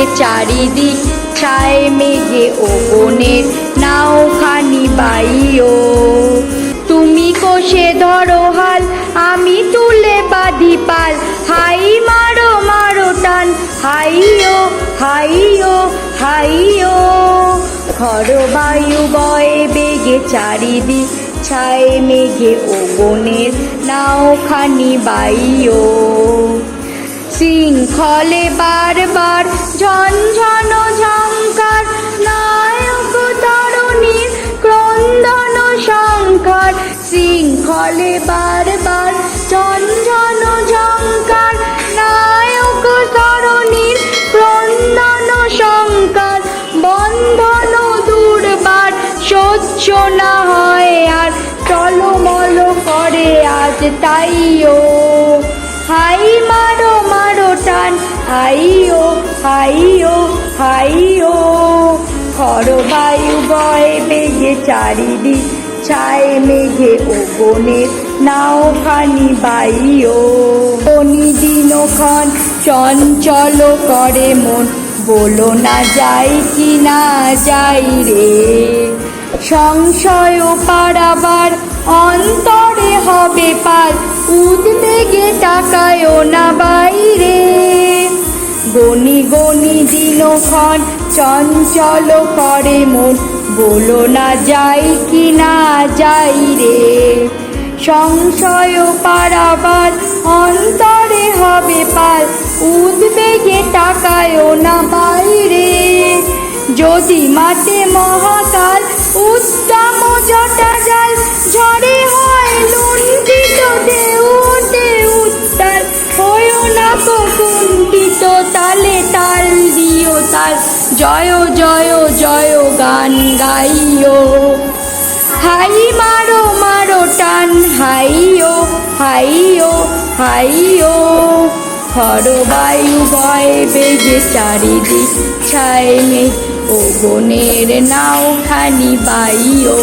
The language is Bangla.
বেগে চারিদিক ছায় মেঘে ও বনের নাওখানি বাইও। তুমি কোষে ধরো হাল, আমি তুলে বাঁধি পাল, হাই মারো মারো টান, হাইও হাইও হাইও। খর বায়ু বয়ে বেগে চারিদিক ছায় মেঘে ও বনের নাওখানি বাইও। শৃঙ্খলে বারবার ঝনঝন ঝংকার, নায়ক তরুণীর ক্রন্দন শঙ্কর। শৃঙ্খলে বারবার ঝনঝন ঝংকার, নায়ক তরুণীর ক্রন্দন শঙ্কর। বন্ধন দুর্বার সহ্য না হয় আর, টলমল করে আজ তাইও। হাই মারো মারো টান, হাইও হাইও হাইও। খর বায়ু বয়ে বেগে চারিদিক ছায় মেঘে ও বনের নাওখানি বাইও। দিনক্ষণ চঞ্চল করে মন, বলো না যাই কি না যাই রে। সংশয় পারাবার অন্তরে হবে পাল, উদ্বেগে তাকায়ও না বাইরে। গনি গনি দিনক্ষণ চঞ্চল করে মন, বলো না যাই কি না যাই রে। সংশয় পারাবার অন্তরে হবে পাল, উদ্বেগে তাকায়ও না বাইরে। যদি মাঠে মহাকাল উত্তম জটা জাল, ঝড়ে হয় লুণ্ঠিত ঢেউ ওঠে উত্তাল। হয়ো না কুণ্ঠিত তালে তাল দিও তাল, জয় জয় জয় গান গাইও। হাই মারো মারো টান, হাইও হাইও হাইও। খর বায়ু বয়ে বেগে চারিদিক ছায় মেঘ ও বনের নাওখানি বাইও।